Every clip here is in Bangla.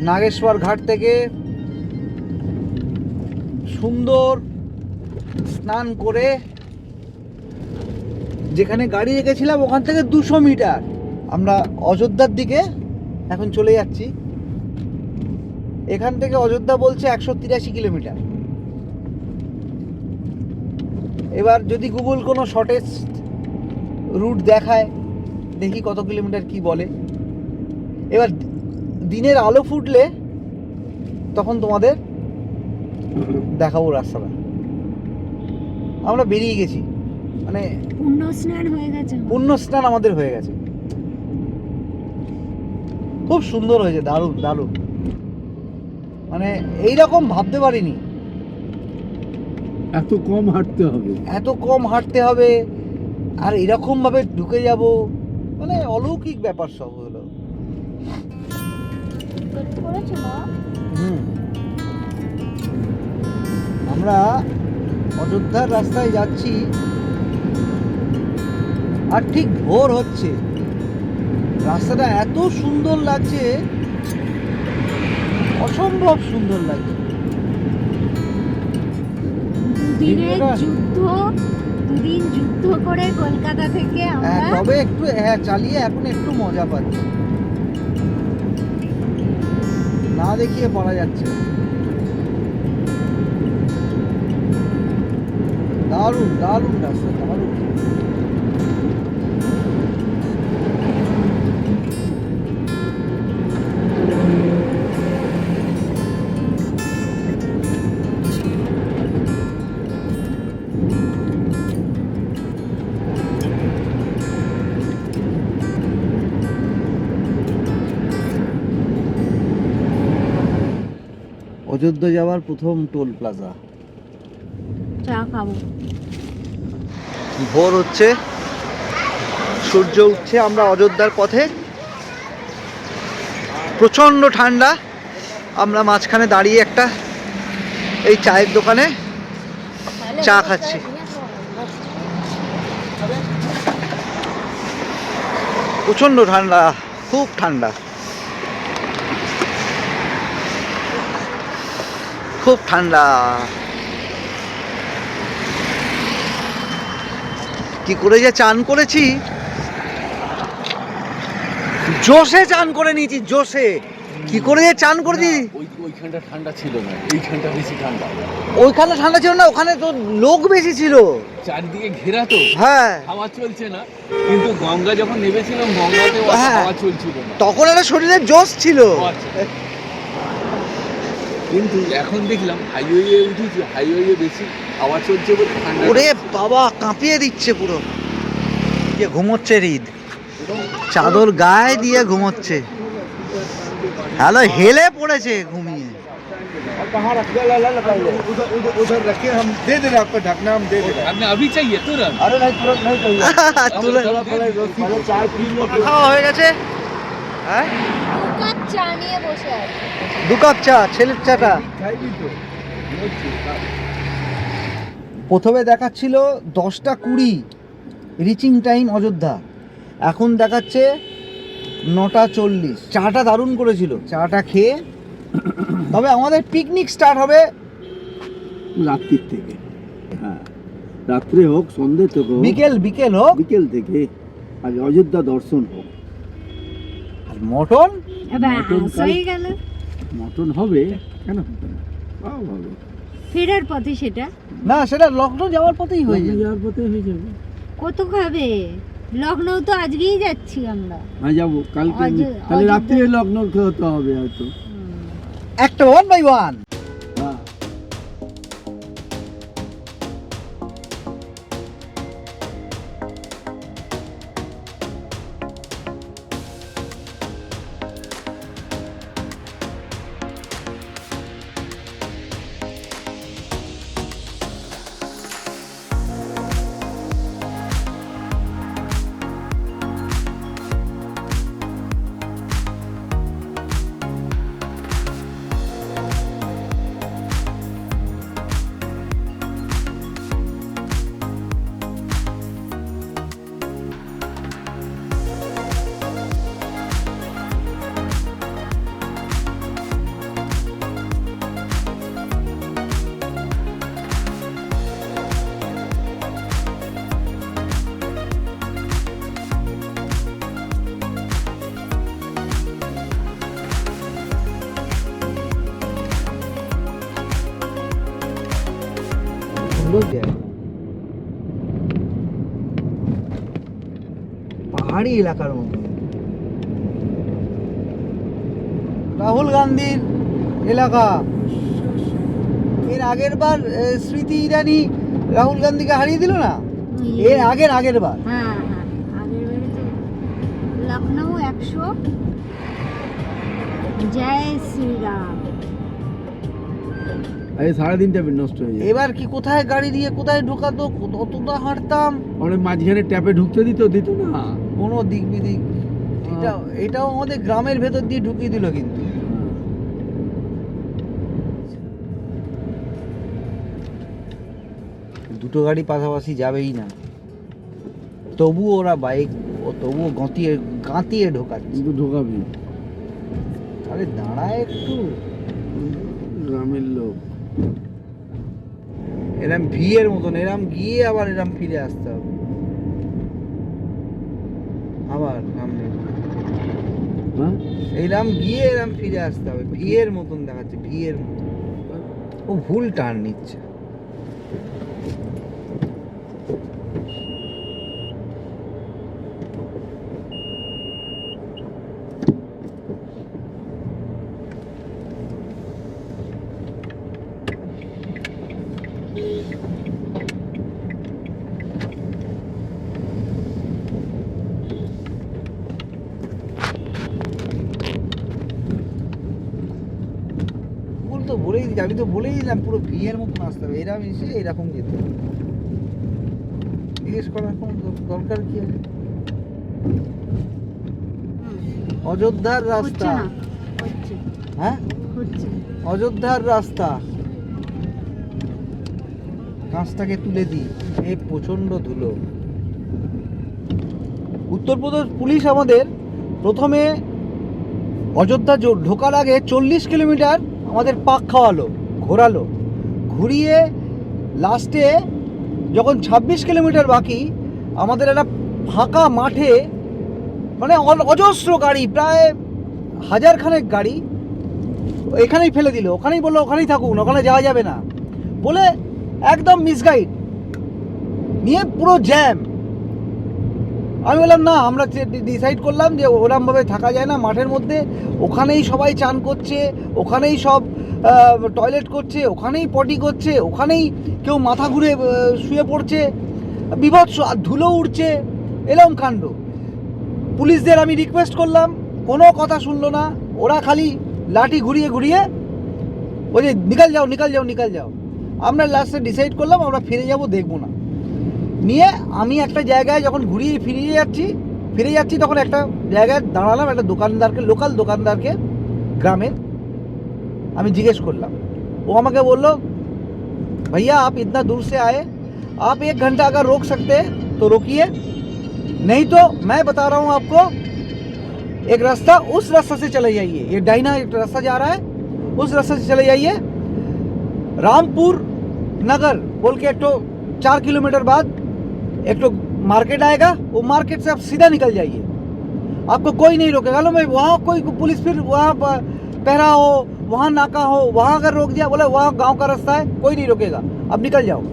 নাগেশ্বর ঘাট থেকে সুন্দর স্নান করে যেখানে গাড়ি রেখেছিলাম ওখান থেকে 200 মিটার আমরা অযোধ্যার দিকে এখন চলে যাচ্ছি। এখান থেকে অযোধ্যা বলছে 183 কিলোমিটার। এবার যদি গুগল কোনো শর্টেস্ট রুট দেখায়, দেখি কত কিলোমিটার কি বলে। এবার দিনের আলো ফুটলে তখন তোমাদের দেখাবো রাস্তাটা। আমরা বেরিয়ে গেছি, মানে পুণ্য স্নান হয়ে গেছে, পুণ্য স্নান আমাদের হয়ে গেছে। খুব সুন্দর হয়েছে, দারুণ দারুণ, মানে এইরকম ভাবতে পারিনি এত কম হাঁটতে হবে, এত কম হাঁটতে হবে আর এরকম ভাবে ঢুকে যাব, মানে অলৌকিক ব্যাপার সব হলো। আমরা অযোধ্যার রাস্তায় যাচ্ছি আর ঠিক ভোর হচ্ছে, রাস্তাটা এত সুন্দর লাগছে, অসম্ভব সুন্দর লাগছে। দুদিন যুদ্ধ করে কলকাতা থেকে আমরা তবে একটু চালিয়ে এখন একটু মজা পাচ্ছি, না দেখিয়ে পড়া যাচ্ছে। দারুণ দারুণ রাস্তা, দারুণ। অযোধ্যা যাওয়ার প্রথম টোল প্লাজা। চা খাবো। ভোর হচ্ছে, সূর্য উঠছে, আমরা অযোধ্যার পথে। প্রচণ্ড ঠান্ডা, আমরা মাঝখানে দাঁড়িয়ে একটা এই চায়ের দোকানে চা খাচ্ছি। প্রচণ্ড ঠান্ডা, খুব ঠান্ডা, খুব ঠান্ডা। কি করে যে চান করেছি, জোশে চান করে নিয়েছি, জোশে। কি করে যে চান করেছি। ওইখানটা ঠান্ডা ছিল না, এইখানটা বেশি ঠান্ডা। ওইখানে ঠান্ডা ছিল না, ওখানে তো লোক বেশি ছিল, চারদিকে ঘেরা তো, হ্যাঁ হাওয়া চলছে না। কিন্তু গঙ্গা যখন নেমেছিলাম, গঙ্গাতে হাওয়া চলছিল না, তখন একটা শরীরের জোশ ছিল। কিন্তু এখন দেখলাম হাইওয়ে উঠেছি, হাইওয়ে বেশি হাওয়া চলছে বলে ঠান্ডা। ওরে বাবা, কাঁপিয়ে দিচ্ছে পুরো। যে ঘুমোচ্ছে হৃদ, চাদর গায়ে দিয়ে ঘুমোচ্ছে, হ্যালো হেলে পড়েছে ঘুমিয়ে। अभी चाहिए तुरंत? খাওয়া হয়ে গেছে, হ্যাঁ 2 কাপ চা নিয়ে বসে আছি। 2 কাপ চা, ছেলের চাটা। প্রথমে দেখাচ্ছিল 10:20 রিচিং টাইম অযোধ্যা, এখন দেখাচ্ছে 9:40। চাটা দারুণ করেছিল, চাটা খেয়ে তবে আমাদের পিকনিক স্টার্ট হবে রাত্রির থেকে। হ্যাঁ, রাত্রে হোক, সন্ধ্যে থেকে হোক, বিকেল হোক, বিকেল থেকে আজ অযোধ্যা দর্শন হোক। আর মটন হয়ে গেল, মটন হবে, কেন হবে না, সব হবে। ফেরার পথে সেটা না, সেটা লখনৌ যাওয়ার পথেই হয়ে যাবে। যাওয়ার পথে হয়ে যাবে। কত খাবে? লখনৌ তো আজকেই যাচ্ছি আমরা। হ্যাঁ যাবো কালকে, তাহলে রাত্রে লখনৌ খেতে হবে হয়তো। একটা 1 by 1। হ্যাঁ। পাহাড়ি এলাকার মতো। রাহুল গান্ধীর এলাকা। এর আগের বার স্মৃতি ইরানি রাহুল গান্ধীকে হারিয়ে দিল না, এর আগের বার। হ্যাঁ হ্যাঁ, আগের বারে তো লখনৌ 100। জয় শ্রীরাম। এই 3.5টা মিনিট নষ্ট হয়ে যায়। এবার কি কোথায় গাড়ি দিয়ে কোথায় ঢোকাতো, কতটা হাঁটতাম, অনেক মাঝখানে ট্যাপে ঢুকতে দিত না। কোনো দিক বিদিক। এটাও আমাদের গ্রামের ভেতর দিয়ে ঢুকিয়ে দিল কিন্তু। দুটো গাড়ি পাশাপাশি যাবেই না, তবু ওরা বাইক তবুও গাঁতিয়ে ঢোকাচ্ছে। কিন্তু ঢোকাবি, আরে দাঁড়ায় একটু। গ্রামের লোক এরম ভি এর মতন এরম গিয়ে আবার এরম ফিরে আসতে হবে, আবার সামনে হ্যাঁ এইরম গিয়ে এরম ফিরে আসতে হবে। ভি এর মতন দেখাচ্ছে, ভি এর মতন। ও ভুল টার্ন নিচ্ছে। ভুল তো বলেই দিচ্ছি, আমি তো বলেই দিলাম পুরো ভি এর মতন আসতে হবে, এরম এসে এরকম যেতে হবে। জিজ্ঞেস করার কোনো দরকার কি আছে? অযোধ্যার হচ্ছে রাস্তা। না, হচ্ছে হ্যাঁ, হচ্ছে। অযোধ্যার রাস্তা। কাঁচটাকে তুলে দিই, এ প্রচন্ড ধুলো। উত্তরপ্রদেশ পুলিশ আমাদের প্রথমে অযোধ্যা ঢোকার আগে 40 কিলোমিটার আমাদের পাক খাওয়ালো, ঘোরালো, ঘুরিয়ে লাস্টে যখন 26 কিলোমিটার বাকি আমাদের একটা ফাঁকা মাঠে, মানে অজস্র গাড়ি, প্রায় 1000 খানেক গাড়ি এখানেই ফেলে দিল। ওখানেই বললো ওখানেই থাকুন, ওখানে যাওয়া যাবে না বলে একদম মিসগাইড নিয়ে পুরো জ্যাম। আমি বললাম না, আমরা ডিসাইড করলাম যে ওরমভাবে থাকা যায় না মাঠের মধ্যে। ওখানেই সবাই চান করছে, ওখানেই সব টয়লেট করছে, ওখানেই পটি করছে, ওখানেই কেউ মাথা ঘুরে শুয়ে পড়ছে, বিভৎস, আর ধুলো উঠছে, এরকম কাণ্ড। পুলিশদের আমি রিকোয়েস্ট করলাম, কোনো কথা শুনলো না। ওরা খালি লাঠি ঘুরিয়ে ঘুরিয়ে ওই যে নিকাল যাও নিকাল যাও নিকাল যাও। আমরা লাস্টে ডিসাইড করলাম আমরা ফিরে যাব, দেখবো না। নিয়ে আমি একটা জায়গায় যখন ঘুরিয়ে ফিরে যাচ্ছি তখন একটা জায়গায় দাঁড়ালাম, একটা দোকানদারকে, লোকাল দোকানদারকে, গ্রামের। আমি জিজ্ঞেস করলাম, ও আমাকে বললো, भैया आप इतना दूर से आए, आप 1 घंटा अगर रोक सकते तो रोकिए, नहीं तो मैं बता रहा हूँ आपको, एक रास्ता उस रास्ते से चले जाइए, ये डाइना एक रास्ता जा रहा है, उस रास्ते से चले जाइए। रामपुर नगर बोल के एक तो 4 किलोमीटर बाद एक तो मार्केट आएगा, वो मार्केट से आप सीधा निकल जाइए, आपको कोई नहीं रोकेगा। लो मैं वहाँ कोई पुलिस फिर वहाँ पहरा हो, वहाँ नाका हो, वहाँ अगर रोक दिया, बोले वहाँ गांव का रास्ता है, कोई नहीं रोकेगा, अब निकल जाओ।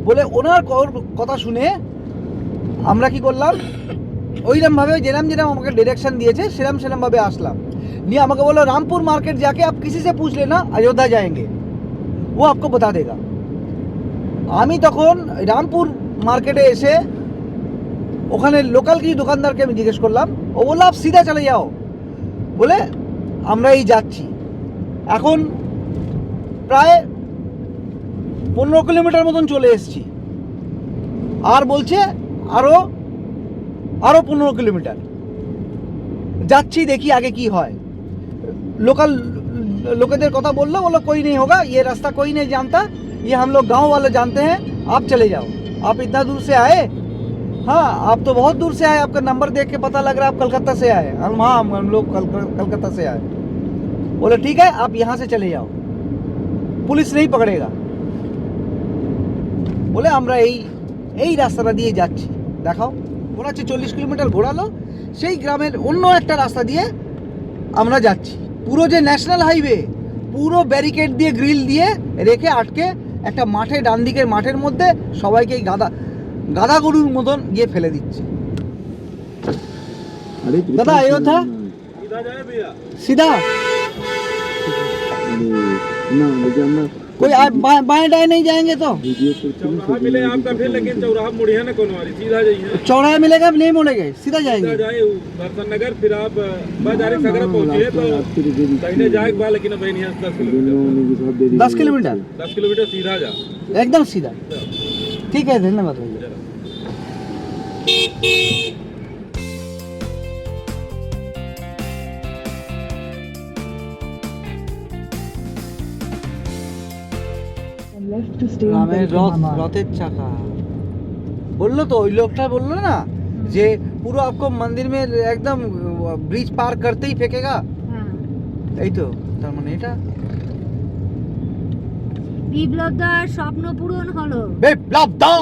বলে ওনার কথা শুনে আমরা কি করলাম, ওইরকমভাবে যেরকম আমাকে ডিরেকশন দিয়েছে সেরকমভাবে আসলাম। নিয়ে আমাকে বললো रामपुर मार्केट जाके आप किसी से पूछ लेना अयोध्या जाएंगे, वो आपको बता देगा। আমি তখন রামপুর মার্কেটে এসে ওখানে লোকাল কিছু দোকানদারকে আমি জিজ্ঞেস করলাম, ও বললো আপ সিধা চলে যাও, বলে আমরা এই যাচ্ছি। এখন প্রায় 15 কিলোমিটার মতন চলে এসেছি, আর বলছে আরো 15 কিলোমিটার যাচ্ছি, দেখি আগে কি হয়। लोकल लोकेদের কথা বললো, बोलो कोई नहीं होगा, ये रास्ता कोई नहीं जानता, ये हम लोग गांव वाले जानते हैं, आप चले जाओ, आप इतना दूर से आए, हाँ आप तो बहुत दूर से आए, आपका नंबर देख के पता लग रहा है आप कलकत्ता से आए। हम लोग कलकत्ता से आए। बोले ठीक है आप यहाँ से चले जाओ, पुलिस नहीं पकड़ेगा। বলে আমরা এই রাস্তাটা দিয়ে যাচ্ছি, দেখাও। ওরা হচ্ছে 40 কিলোমিটার ঘোরালো, সেই গ্রামের অন্য একটা রাস্তা দিয়ে আমরা যাচ্ছি। পুরো যে ন্যাশনাল হাইওয়ে পুরো ব্যারিকেড দিয়ে, গ্রিল দিয়ে রেখে আটকে একটা মাঠে, ডান দিকের মাঠের মধ্যে সবাইকে গাদা গরুর মতন গিয়ে ফেলে দিচ্ছে। अरे दादा, अयोध्या? सीधा जाए भैया। सीधा अरे ना मुझे हम कोई बाएं दाएं नहीं जाएंगे तो वीडियो करते हैं, चौराहा मिले आपका फिर, लेकिन चौराहा मुड़िया ना कोनो वाली, सीधा जाइए। चौराहे मिलेगा नहीं मुड़ेंगे, सीधा सीधा जाएंगे। जाए दर्शन नगर, फिर आप बाजारे सगर पहुंचिए तो कहीं जाए के बाद, लेकिन अब नहीं 10 किलोमीटर 10 किलोमीटर सीधा जा। एकदम सीधा। ठीक है, धन्यवाद भैया। রামের রথের চাকা বললো তো, ওই লোকটা বললো না যে পুরো आपको मंदिर में एकदम ब्रिज पार करते ही फेंकेगा, হ্যাঁ, এই তো তার মানে এটা বিপ্লবদার স্বপ্ন পূরণ হলো। বিপ্লব দা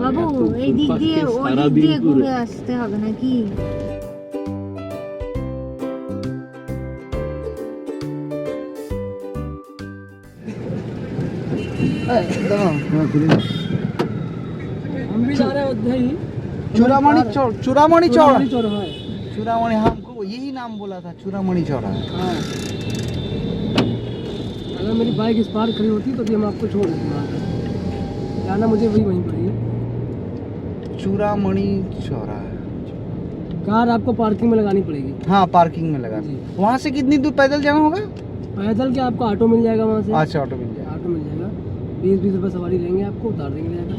বাবু এই দিক দিয়ে ওই দিক দিয়ে ঘুরে আসতে হবে নাকি? हम भी जा रहे हैं उधर ही चूड़ामणि चौर, चूड़ामणि चौर, चौराहा है। चूड़ामणि, हमको यही नाम बोला था, चूड़ामणि चौरा। हाँ, अगर मेरी बाइक इस पार खड़ी होती तो भी हम आपको छोड़ देते वहाँ पे। जाना मुझे वहीं पर ही है। चूड़ामणि चौरा, कार आपको पार्किंग में लगानी पड़ेगी। हाँ पार्किंग में लगा। जी। वहाँ से कितनी दूर पैदल जाना होगा? पैदल क्या, आपको ऑटो मिल जाएगा वहाँ से। अच्छा, ऑटो मिल जाएगा। ऑटो मिल जाएगा, 20-20 रुपये सवारी लेंगे, आपको उतार देंगे जाएगा।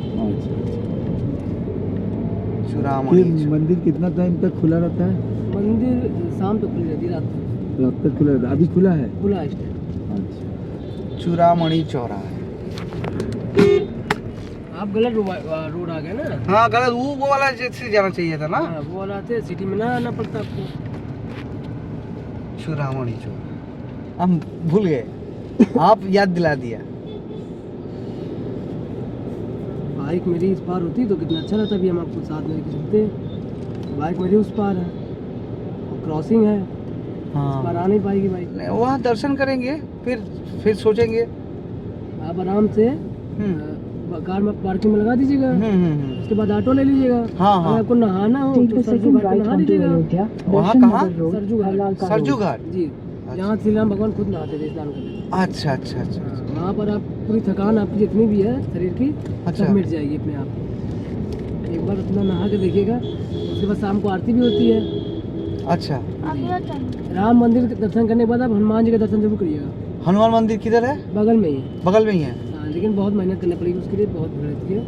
चूड़ामणि मंदिर कितना टाइम तक खुला रहता है? मंदिर शाम तक खुली रहती है, रात तक खुला रहता है। अभी खुला है? खुला है इस टाइम। अच्छा, चूड़ामणि चौरा। आप गलत रोड आ गए ना। हाँ गलत, वो वाला से जाना चाहिए था ना। हाँ, वो वाला आते सिटी में ना आना पड़ता आपको। चूड़ामणि चौरा हम भूल गए, आप याद दिला दिया। बाइक मेरी इस पार होती तो कितना अच्छा रहता, अभी हम आपको साथ में लेके चलते। बाइक मेरी उस पार है, क्रॉसिंग है, इस पार हाँ, आ नहीं पाएगी बाइक। वहाँ दर्शन करेंगे, फिर सोचेंगे। आप आराम से कार में पार्किंग में लगा दीजिएगा, उसके बाद ऑटो ले लीजिएगा। हाँ, हाँ। अगर आपको नहाना हो तो सरजू घाट पे नहा लीजिएगा। वहाँ कहाँ? सरजू घाट। सरजू घाट। जी, यहाँ श्री राम भगवान खुद नहाते थे स्नान करते। अच्छा अच्छा अच्छा अच्छा। वहाँ पर आप पूरी थकान आपकी जितनी भी है शरीर की अच्छा। सब मिट जाएगी अपने आप। एक बार अपना नहा के देखिएगा। उसके बाद शाम को आरती भी होती है। अच्छा, राम मंदिर के दर्शन करने के बाद आप हनुमान जी का दर्शन जरूर करिएगा। हनुमान मंदिर किधर है? बगल में ही है। बगल में ही है। हाँ, लेकिन बहुत मेहनत करनी पड़ेगी उसके लिए, बहुत भीड़ रहती है।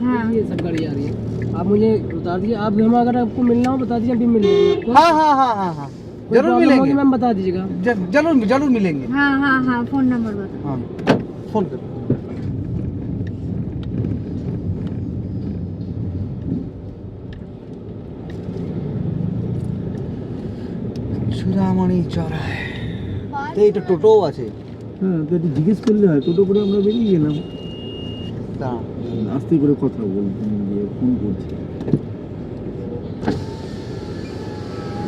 हाँ। ये सब गाड़ी आ रही है, आप मुझे बता दीजिए। आप हम अगर आपको मिलना हो बता दीजिए, अभी मिल लेंगे आपको। हाँ हाँ हाँ हाँ हाँ, कोई जरूर प्रॉब्लम मिलेंगे। होगी मैम बता दीजिएगा। जरूर जरूर मिलेंगे। हाँ हाँ हाँ, फोन नंबर बता। हाँ, फोन करो। চূড়ামণি চড়ায় তো এটা টোটোও আছে। হ্যাঁ, তো একটু জিজ্ঞেস করলে হয়। টোটো করে আমরা বেরিয়ে গেলাম। দাঁড়া, আস্তে করে কথা বলতে গিয়ে ফোন করছি।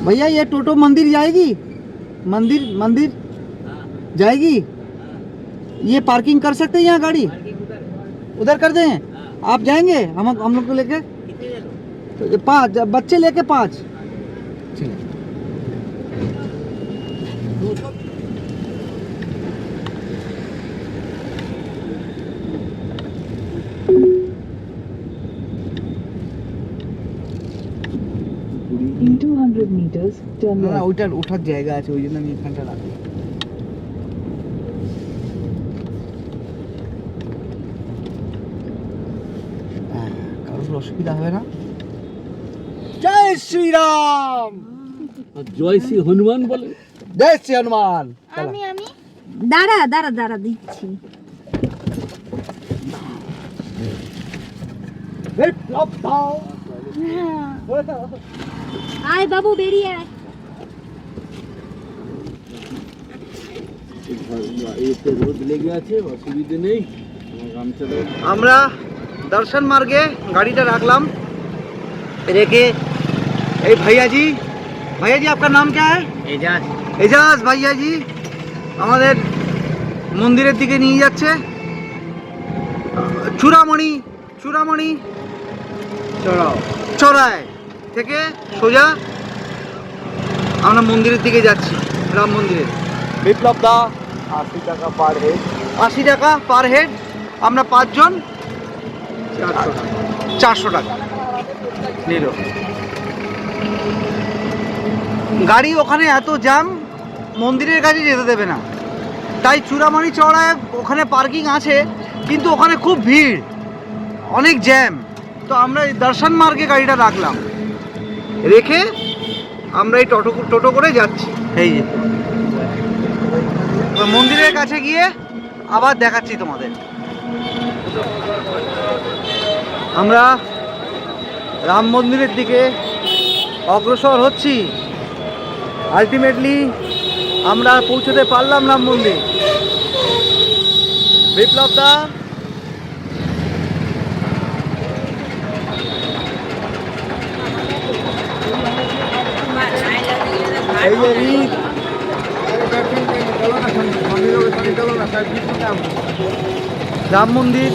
भैया ये टोटो मंदिर जाएगी? मंदिर मंदिर जाएगी? ये पार्किंग कर सकते हैं यहाँ गाड़ी? उधर कर दें? आप जाएंगे हम लोग को लेके? 5 बच्चे लेके 5। ठीक है। In 200 meters, turn না left. ওইটার ওঠার জায়গা আছে, ওই জন্য আমি এখানটা রাখি। হ্যাঁ, কারোর অসুবিধা হবে না। জয় শ্রীরাম, জয় শ্রী হনুমান বলে। জয় শ্রী হনুমান। চলো। আমি দাঁড়া দাঁড়া দাঁড়া দিচ্ছি। বিপ্লব দাও। আয় বাবু বেরিয়ে আয়। এতে রোদ লেগে আছে, অসুবিধে নেই। আমরা দর্শন মার্গে গাড়িটা রাখলাম রেখে এই भैया जी आपका नाम क्या है? एजाज भैया जी আমাদের মন্দিরের দিকে নিয়ে যাচ্ছে। চূড়ামণি চড়ায় থেকে সোজা আমরা মন্দিরের দিকে যাচ্ছি, রাম মন্দিরের। বিপ্লব দা 80 টাকা পার হেড। 80 টাকা পার হেড, আমরা 5 জন 400 টাকা নিল। গাড়ি ওখানে এত জ্যাম, মন্দিরের কাছে যেতে দেবে না, তাই চূড়ামণি চড়ায় ওখানে পার্কিং আছে, কিন্তু ওখানে খুব ভিড়, অনেক জ্যাম। তো আমরা এই দর্শন মার্গে গাড়িটা রাখলাম, রেখে আমরা এই টোটো করে যাচ্ছি। এই যে এবার মন্দিরের কাছে গিয়ে আবার দেখাচ্ছি তোমাদের। আমরা রাম মন্দিরের দিকে অগ্রসর হচ্ছি। আলটিমেটলি আমরা পৌঁছতে পারলাম রাম মন্দির। বিপ্লব দা এই যে রিক, রাম মন্দির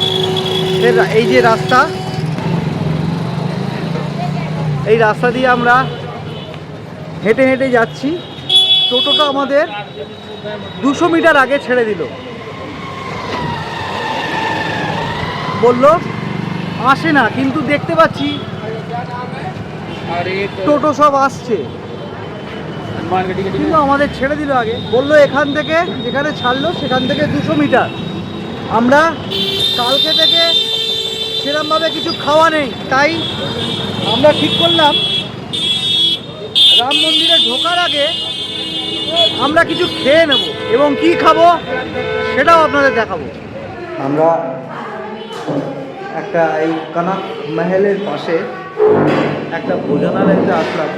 এর এই যে রাস্তা, এই রাস্তা দিয়ে আমরা হেঁটে হেঁটে যাচ্ছি। টোটোটা আমাদের 200 মিটার আগে ছেড়ে দিল, বলল আসে না, কিন্তু দেখতে পাচ্ছি টোটো সব আসছে, কিন্তু আমাদের ছেড়ে দিল আগে। বললো এখান থেকে যেখানে ছাড়লো সেখান থেকে 200 মিটার। আমরা কালকে থেকে সেরকমভাবে কিছু খাওয়া নেই, তাই আমরা ঠিক করলাম রাম মন্দিরে ঢোকার আগে আমরা কিছু খেয়ে নেব, এবং কি খাবো সেটাও আপনাদের দেখাবো। আমরা একটা এই কনক মহলের পাশে একটা ভোজনালয়তে আসলাম।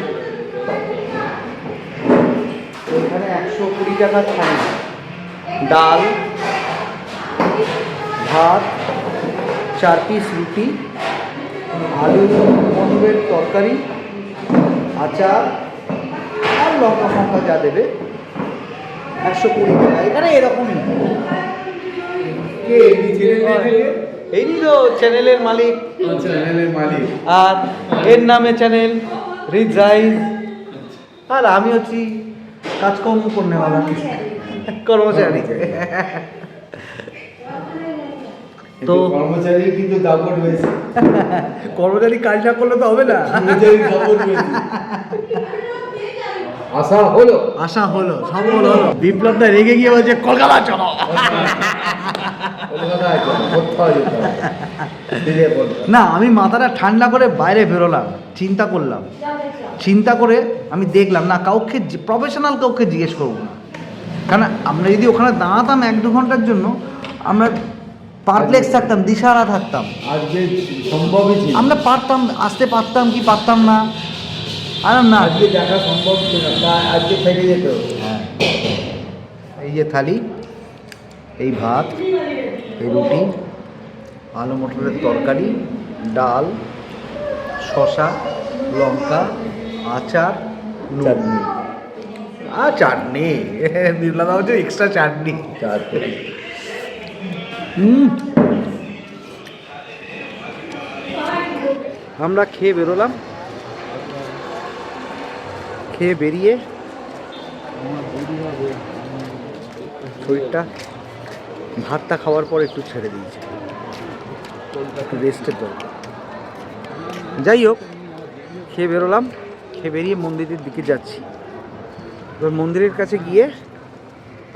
এখানে 120 টাকার থালি, ডাল, ভাত, 4 পিস রুটি, আলু মটরের তরকারি, আচার আর লঙ্কা ফঙ্কা যা দেবে, 120 টাকা। এখানে এরকমই এই নি তো চ্যানেলের মালিক, আর এর নামে চ্যানেল রিচ রাইস, আর আমি হচ্ছি কাজকর্ম করনেওয়ালা কর্মচারী। তো কর্মচারী কিন্তু দাপট হয়েছে। কর্মচারী কাজ না করলে তো হবে না। আশা হলো সফল হলো। বিপ্লবটা রেগে গিয়ে বলছে কলকাতা চলো। না, আমি মাথাটা ঠান্ডা করে বাইরে বেরোলাম, চিন্তা করে আমি দেখলাম না, কাউকে প্রফেশনাল কাউকে জিজ্ঞেস করবো না, কারণ আমরা যদি ওখানে দাঁড়াতাম 1-2 ঘন্টার জন্য আমরা পারপ্লেক্স থাকতাম, দিশাহারা থাকতাম। আজকে সম্ভবই ছিল, আমরা পারতাম, আসতে পারতাম কি পারতাম না, আর না আজকে দেখা সম্ভব ছিল না, আজকে ফেটে যেত। হ্যাঁ, এই যে থালি, এই ভাত, এই রুটি, আলু মটরের তরকারি, ডাল, শসা, লঙ্কা, আচার, চাটনি, আর চাটনি বিপ্লব হচ্ছে এক্সট্রা চাটনি। আমরা খেয়ে বেরোলাম, খেয়ে বেরিয়ে শরীরটা ভাতটা খাওয়ার পর একটু ছেড়ে দিয়েছে, একটু রেস্টের দরকার। যাই হোক, খেয়ে বেরোলাম, খেয়ে বেরিয়ে মন্দিরের দিকে যাচ্ছি। এবার মন্দিরের কাছে গিয়ে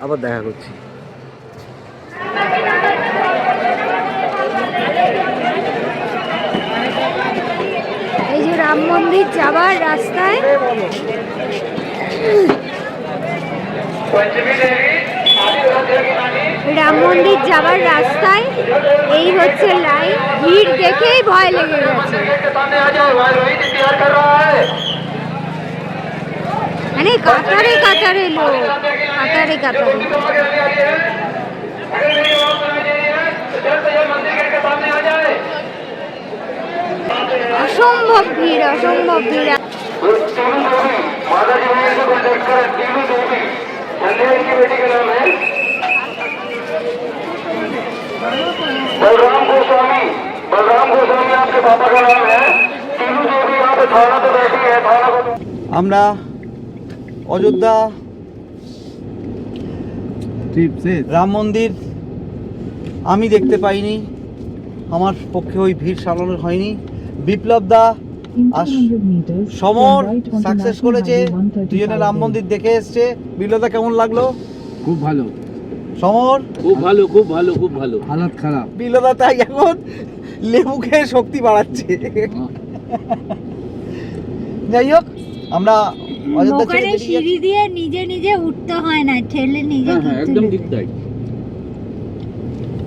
আবার দেখা করছি। এই যে রাম মন্দির যাবার রাস্তায় এই হচ্ছে লাইন, ভিড় দেখেই ভয় লেগে গেছে, মানে কাতারে কাতারে লোক, অসম্ভব ভিড়। बलराम गोस्वामी आपके पापा का नाम है। আমরা অযোধ্যা রাম মন্দির আমি দেখতে পাইনি, আমার পক্ষে ওই ভিড় সামলানো হয়নি। বিপ্লব দা In আর 200 meters, Samar turn right onto success National করেছে, Highway 135 দুজনে রাম মন্দির দেখে এসছে। বিপ্লব দা কেমন লাগলো? খুব ভালো, সমর খুব ভালো, খুব ভালো, খুব ভালো, হালত খারাপ। বিপ্লব দা তাই এখন লেবু খেয়ে শক্তি বাড়াচ্ছে। যাই হোক, আমরা অযোধ্যা ছেড়ে ওখানে বেরিয়ে সিঁড়ি যাচ্ছি। দিয়ে নিজে নিজে উঠতে হয় না, ঠেলে নিজে তুলে দেয়। তাই।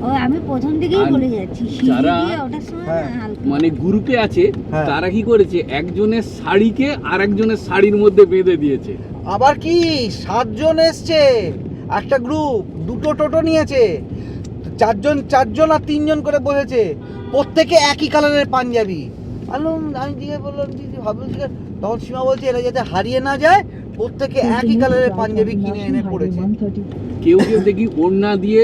ও আমি প্রথম দিকেই আর বলে যাচ্ছি, সিঁড়ি যারা- দিয়ে ওঠার সময় হ্যাঁ, না হালকা মানে গ্রুপে আছে, হ্যাঁ। তারা কি করেছে, একজনের শাড়িকে আর একজনের শাড়ির মধ্যে বেঁধে দিয়েছে। আবার কি 7 জন এসছে, একটা গ্রুপ, দুটো টোটো নিয়েছে, 4 জন 3 জন করে বসেছে, প্রত্যেকে একই কালারের পাঞ্জাবি। আমি জিজ্ঞেস বললাম, ভাবলাম তখন সীমা বলছে এরা যাতে হারিয়ে না যায়, প্রত্যেকে একই কালারের পাঞ্জাবি কিনে এনে পড়েছে। কেউ কেউ দেখি ওড়না দিয়ে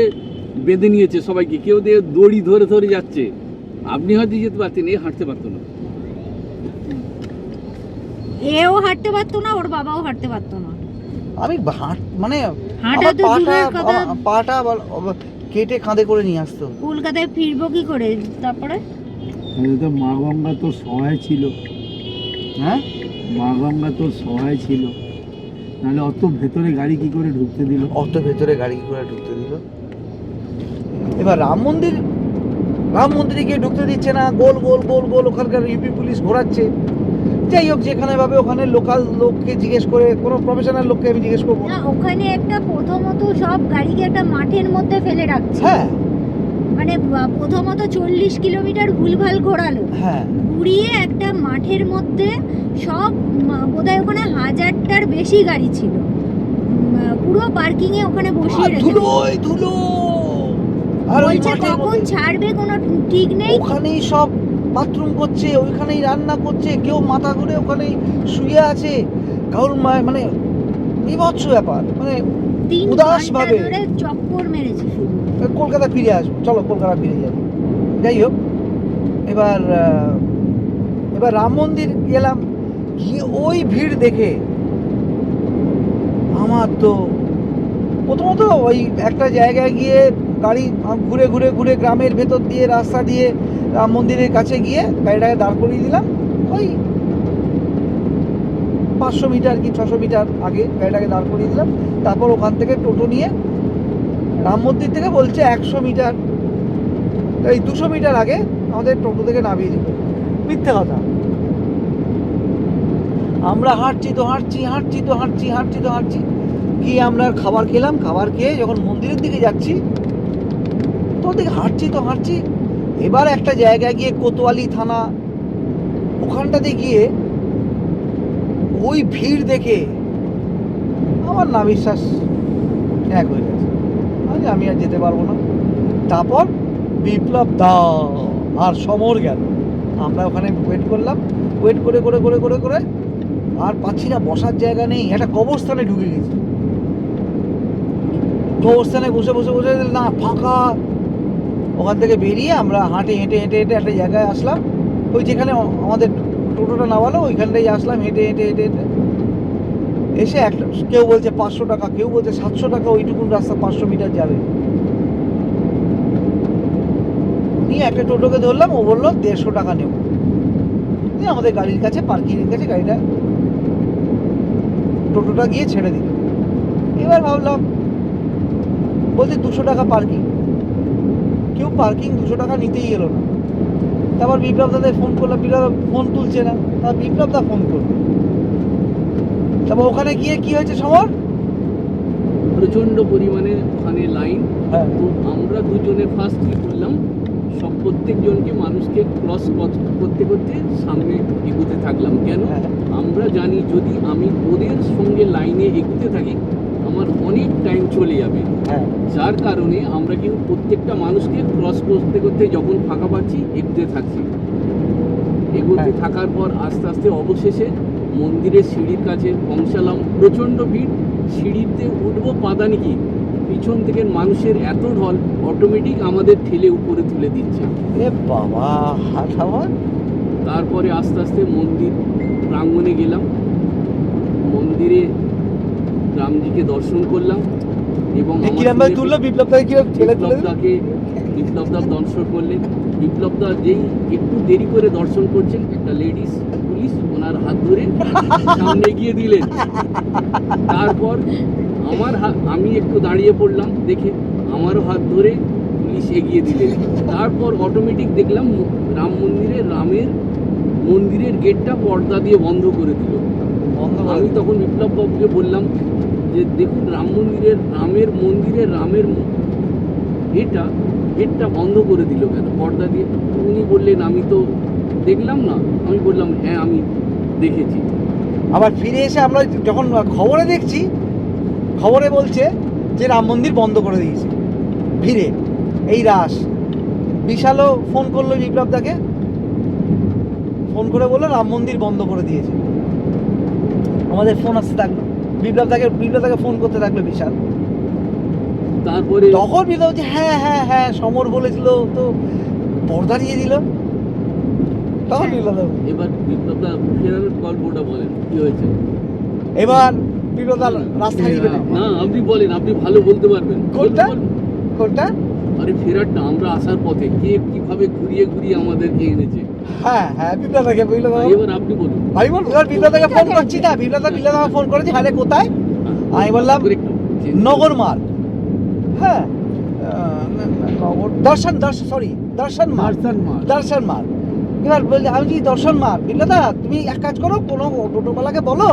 বেঁধে নিয়েছে সবাইকে, কেউ দিয়ে দড়ি ধরে ধরে যাচ্ছে। আপনি হয়তো যেতে পারতেন, এ হাঁটতে পারতো না। এও হাঁটতে পারতো না, ওর বাবাও হাঁটতে পারতো না। আমি মানে হাঁটা আমার তো দূরের কথা। পাটা কেটে কাঁধে করে নিয়ে আসতো। কলকাতায় ফিরবো কি করে তারপরে? তো মা গঙ্গা তো সহায় ছিল, হ্যাঁ, মা গঙ্গা তো সহায় ছিল, নাহলে অত ভেতরে গাড়ি কি করে ঢুকতে দিল? অত ভেতরে গাড়ি করে ঢুকতে দিল। এবার রাম মন্দিরে গিয়ে ঢুকতে দিচ্ছে না, গোল গোল গোল গোল ওখানকার ইউপি পুলিশ ঘোরাচ্ছে। যাই হোক, যেখানে ভাবে ওখানে লোকাল লোককে জিজ্ঞেস করে, কোনো প্রফেশনাল লোককে আমি জিজ্ঞেস করবো না, না। ওখানে একটা প্রথমত সব গাড়িকে একটা মাঠের মধ্যে ফেলে রাখছে। হ্যাঁ মানে প্রথমত 40 কিলোমিটার ভুলভাল ঘোরালো, হ্যাঁ, ঘুরিয়ে একটা মাঠের মধ্যে সব বোধহয় ওখানে 1000টার বেশি গাড়ি ছিল, পুরো পার্কিং এ ওখানে বসিয়ে রেখেছে। ধুলো আর ওই বলছে মাঠের কখন মধ্যে ছাড়বে কোনো ঠিক নেই। ওখানেই সব বাথরুম করছে, ওইখানেই রান্না করছে, কেউ মাথা ঘুরে ওখানেই শুয়ে আছে, কারোর মানে বিভৎস ব্যাপার, মানে 3 উদাস ঘন্টা ভাবে। ধরে চক্কর মেরেছে শুধু। কলকাতা ফিরে আসবো, চলো কলকাতা ফিরে যাই। যাই হোক, এবার রাম মন্দির গেলাম, গিয়ে ওই ভিড় দেখে আমার তো প্রথমত ওই একটা জায়গায় গিয়ে গাড়ি ঘুরে ঘুরে ঘুরে গ্রামের ভেতর দিয়ে রাস্তা দিয়ে রাম মন্দিরের কাছে গিয়ে গাড়িটাকে দাঁড় করিয়ে দিলাম। ওই 500 মিটার কি 600 মিটার আগে গাড়িটাকে দাঁড় করিয়ে দিলাম। তারপর ওখান থেকে টোটো নিয়ে রাম মন্দির থেকে বলছে 100 মিটার, এই 200 মিটার আগে আমাদের টোটো থেকে নামিয়ে দিল। মিথ্যে কথা। আমরা হাঁটছি গিয়ে আমরা খাবার খেলাম, খাবার খেয়ে যখন মন্দিরের দিকে যাচ্ছি তো দেখি হাঁটছি। এবার একটা জায়গায় গিয়ে কোতোয়ালি থানা, ওখানটাতে গিয়ে ওই ভিড় দেখে আমার না বিশ্বাস এক হয়ে গেছে, আমি আর যেতে পারবো না। তারপর বিপ্লব দা আর সমর গেল, আমরা ওখানে ওয়েট করলাম, ওয়েট করে করে করে করে করে আর পাচ্ছি না, বসার জায়গা নেই, একটা কবরস্থানে ঢুকে গেছি। কবরস্থানে বসে না ফাঁকা, ওখান থেকে বেরিয়ে আমরা হেঁটে একটা জায়গায় আসলাম, ওই যেখানে আমাদের টোটোটা নামালো ওইখানটাই আসলাম, হেঁটে এসে একটা, কেউ বলছে 500 টাকা, কেউ বলছে 700 টাকা, ওইটুকুন রাস্তা 500 মিটার যাবে। নিয়ে একটা টোটোকে ধরলাম, ও বললো 150 টাকা নেব। আমাদের গাড়ির কাছে পার্কিংয়ের কাছে গাড়িটা, টোটোটা গিয়ে ছেড়ে দিল। এবার ভাবলাম, বলছে 200 টাকা পার্কিং, কেউ পার্কিং 200 টাকা নিতেই এলো না। তারপর বিপ্লব দাদের ফোন করলাম, বিপ্লব ফোন তুলছে না, তারপর বিপ্লব দা ফোন করলো। তারপর ওখানে গিয়ে কি হয়েছে সমর, প্রচন্ড পরিমাণে ওখানে লাইন। হ্যাঁ, তো আমরা দুজনে ফার্স্ট কি করলাম, প্রত্যেকজনকে মানুষকে ক্রস করতে করতে সামনে এগোতে থাকলাম। কেন? হ্যাঁ। আমরা জানি যদি আমি ওদের সঙ্গে লাইনে এগোতে থাকি আমার অনেক টাইম চলে যাবে, হ্যাঁ, যার কারণে আমরা কিন্তু প্রত্যেকটা মানুষকে ক্রস করতে করতে যখন ফাঁকা পাচ্ছি এগোতে থাকছি। এগোতে হ্যাঁ। থাকার পর আস্তে আস্তে অবশেষে মন্দিরের সিঁড়ির কাছে পৌঁছালাম। প্রচণ্ড ভিড়, সিঁড়িতে উঠবো পাদানি কি, পিছন থেকে মানুষের এত ঢল অটোমেটিক আমাদের ঠেলে উপরে তুলে দিচ্ছে। এ বাবা, হাত আবার তারপরে আস্তে আস্তে মন্দির প্রাঙ্গণে গেলাম, মন্দিরে রামজিকে দর্শন করলাম এবং আমার কিরম ভাই তুললো বিপ্লব দাকে, কিরম ঠেলে তুলে দিল? বিপ্লবদা দর্শন করলেন। বিপ্লবদা যেই একটু দেরি করে দর্শন করছেন, একটা লেডিস পুলিশ ওনার হাত ধরে সামনে গিয়ে দিলেন। তারপর আমি একটু দাঁড়িয়ে পড়লাম, দেখে আমারও হাত ধরে পুলিশ এগিয়ে দিলেন। তারপর অটোমেটিক দেখলাম রাম মন্দিরের গেটটা পর্দা দিয়ে বন্ধ করে দিল। আমি তখন বিপ্লব বাবুকে বললাম যে দেখুন রামের গেটটা বন্ধ করে দিল কেন পর্দা দিয়ে? উনি বললেন আমি তো দেখলাম না। আমি বললাম হ্যাঁ আমি দেখেছি। আবার ফিরে এসে আমরা যখন খবরে দেখছি, খবরে বলছে যে রাম মন্দির বন্ধ করে দিয়েছে ভিড়ে এই রাস। বিশালও ফোন করলো বিপ্লব দাকে, ফোন করে বললো রাম মন্দির বন্ধ করে দিয়েছে। আমাদের ফোন আসতে থাকলো, বিপ্লব দাকে ফোন করতে থাকলো বিশাল। তারপরে তখন বিপ্লব বলছে হ্যাঁ হ্যাঁ হ্যাঁ সমর বলেছিল তো পর্দা দিয়ে দিল। তখন বিপ্লব এবার বিপ্লবদা ফেরানোর গল্পটা বলেন কি হয়েছে। এবার বিপ্লব দা রাস্তা হারিয়ে পেলেন। না আপনি বলেন, আপনি ভালো বলতে পারবেন। কোনটা? বলুন। কোনটা? আরে ফেরারটা আমরা আসার পথে কে কিভাবে ঘুরিয়ে আমাদেরকে এনেছে। হ্যাঁ হ্যাঁ বিপ্লব দাকে এবার আপনি বলুন। ভাই বল। এবার বিপ্লব দাকে ফোন করছি না, বিপ্লব দা ফোন করেছি, হ্যাঁ রে কোথায়? আমি বললাম নগর মার্গ। হ্যাঁ দর্শন মার্গ। এবার বলছি আমি কি দর্শন মার্গ? বিপ্লব দা তুমি এক কাজ করো, কোনো টোটোওয়ালাকে বলো,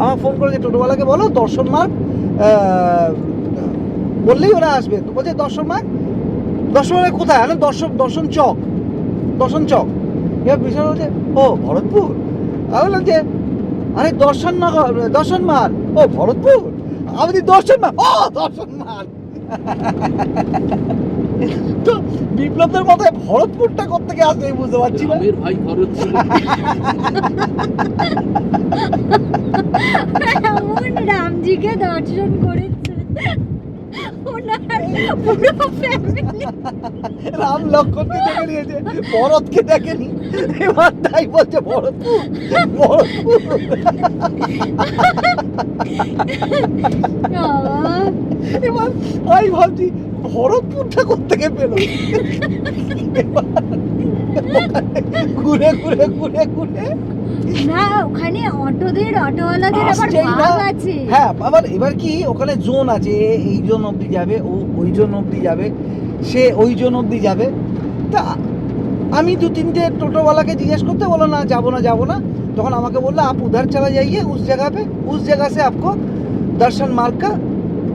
আমার ফোন করেছে টোটোওয়ালাকে বলো দর্শন মার্গ বললেই ওরা আসবে। তো বলছে দর্শন মার্গ কোথায়? আরে দর্শন চক। এবার বিষয় হচ্ছে ও ভরতপুর। আমি বললাম যে আরে দর্শন মার্গ, ও ভরতপুর। আমি দর্শন মার্গ। তো বিপ্লবদের মাথায় ভরতপুরটা কোত্থেকে আসবে আমি বুঝতে পারছি না। রামের ভাই ভরত ছিল। এমন রামজিকে দর্শন করেছে ওনার পুরো ফ্যামিলি। রাম লক্ষ্মণকে দেখে নিয়েছে, ভরতকে দেখেনি। এবার তাই বলছে ভরতপুর। এবার আমি ভাবছি ভরতপুরটা কোত্থেকে পেল। ঘুরে না ওখানে অটোওয়ালাদের আবার আসছেই না। ভাগ আছে। হ্যাঁ আবার এবার কি ওখানে জোন আছে, এই জোন অবধি যাবে, ও ওই জোন অবধি যাবে, সে ওই জোন অবধি যাবে। তা আমি 2-3টে টোটোওয়ালাকে জিজ্ঞেস করতে বলো না যাবো না। তখন আমাকে বললো आप उधर चला जाइए उस जगह से आपको दर्शन मार्ग का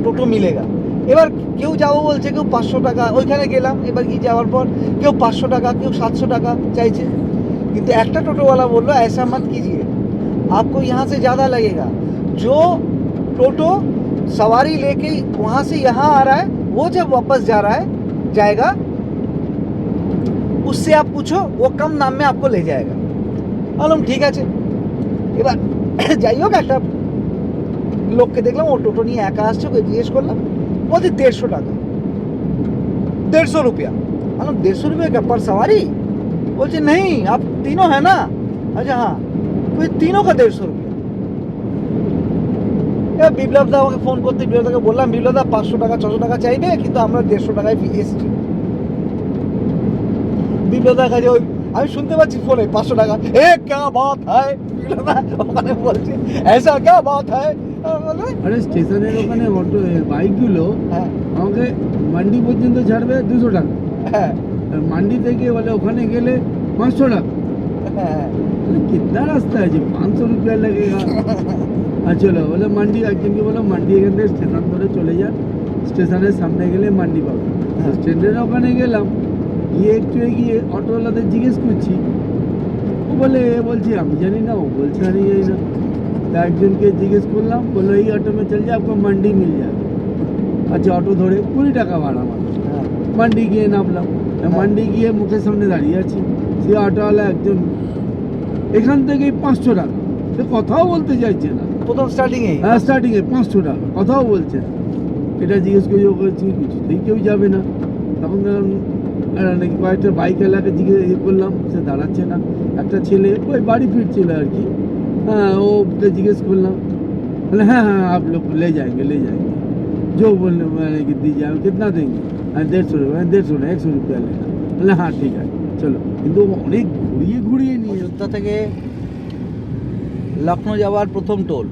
টোটো मिलेगा। এবার কেউ যাবো বলছে, কেউ 500 টাকা। ওইখানে গেলাম, এবার কি যাওয়ার পর কেউ 500 টাকা, কেউ 700 টাকা চাইছে। কিন্তু একটা টোটোওয়ালা বললো ऐसा मत कीजिए, आपको यहाँ से ज़्यादा लगेगा। जो टोटो सवारी लेके वहाँ से यहाँ आ रहा है, वो जब वापस जाएगा उससे आप पूछो, वो कम दाम में आपको ले जाएगा। বললাম ঠিক আছে। এবার যাই হোক একটা লোককে দেখলাম, ও টোটো নিয়ে একা আসছে, ওকে জিজ্ঞেস করলাম, বলছে 150 টাকা, 150 रुपया। বললাম 150 रुपये का पर सवारी? बोलते नहीं आप तीनों है ना? अच्छा हाँ, तो तीनों का 150 रुपया। এবার বিপ্লব দা আমাকে ফোন করতে, বিপ্লব দাকে বললাম বিপ্লব দা 500 টাকা 600 টাকা চাইবে, কিন্তু আমরা 150 টাকায় এসেছি। বিপ্লব দার কাছে ওই আমি শুনতে পাচ্ছি ফোনে 500 টাকা, এ क्या बात है, বিপ্লব দা ওখানে বলছে ऐसा क्या बात है। আরে স্টেশনের ওখানে অটো বাইকগুলো হ্যাঁ আমাকে মান্ডি পর্যন্ত ছাড়বে 200 টাকা, হ্যাঁ আর মান্ডি থেকে বলে ওখানে গেলে 500 টাকা। হ্যাঁ बोले कितना रास्ता है जी, 500 रुपया लगेगा। আর চলো বলে মান্ডি, একজনকে বলো মান্ডি এখান থেকে স্টেশন ধরে চলে যান, স্টেশনের সামনে গেলে মান্ডি পাবে। স্টেশনের ওখানে গেলাম, গিয়ে একটু এগিয়ে অটোওয়ালাদের জিজ্ঞেস করছি, ও বলছি আমি জানি না, ও বলছে আমি জানি না। तो একজনকে জিজ্ঞেস করলাম, বললো এই অটো में चल जाए आपको मंडी मिल जाए। আচ্ছা অটো ধরে 20 টাকা ভাড়া মাত্র। মান্ডি গিয়ে নামলাম, মান্ডি গিয়ে মুখের সামনে দাঁড়িয়ে আছি, সে অটোওয়ালা একজন এখান থেকেই 500 টাকা, সে কথাও বলতে চাইছে না। প্রথম স্টার্টিংয়ে হ্যাঁ স্টার্টিংয়ে 500 টাকা, কথাও বলছে না। এটা জিজ্ঞেস করি, ও বলছি কিছুতেই কেউ যাবে না। তখন আর নাকি কয়েকটা বাইক এলাকা জিজ্ঞেস করলাম, সে দাঁড়াচ্ছে না। একটা ছেলে ওই বাড়ি ফিরছিল আর কি, হ্যাঁ ওকে জিজ্ঞেস করলাম, বলে হ্যাঁ हाँ आप लोग ले जाएंगे जो बोलने मैंने कि दीजिए, हम कितना देंगे? 150 না 100 रुपया लेना। বলে হ্যাঁ ঠিক আছে চলো। কিন্তু অনেক ঘুরিয়ে নিয়ে অযোধ্যা থেকে লখনৌ যাওয়ার প্রথম টোল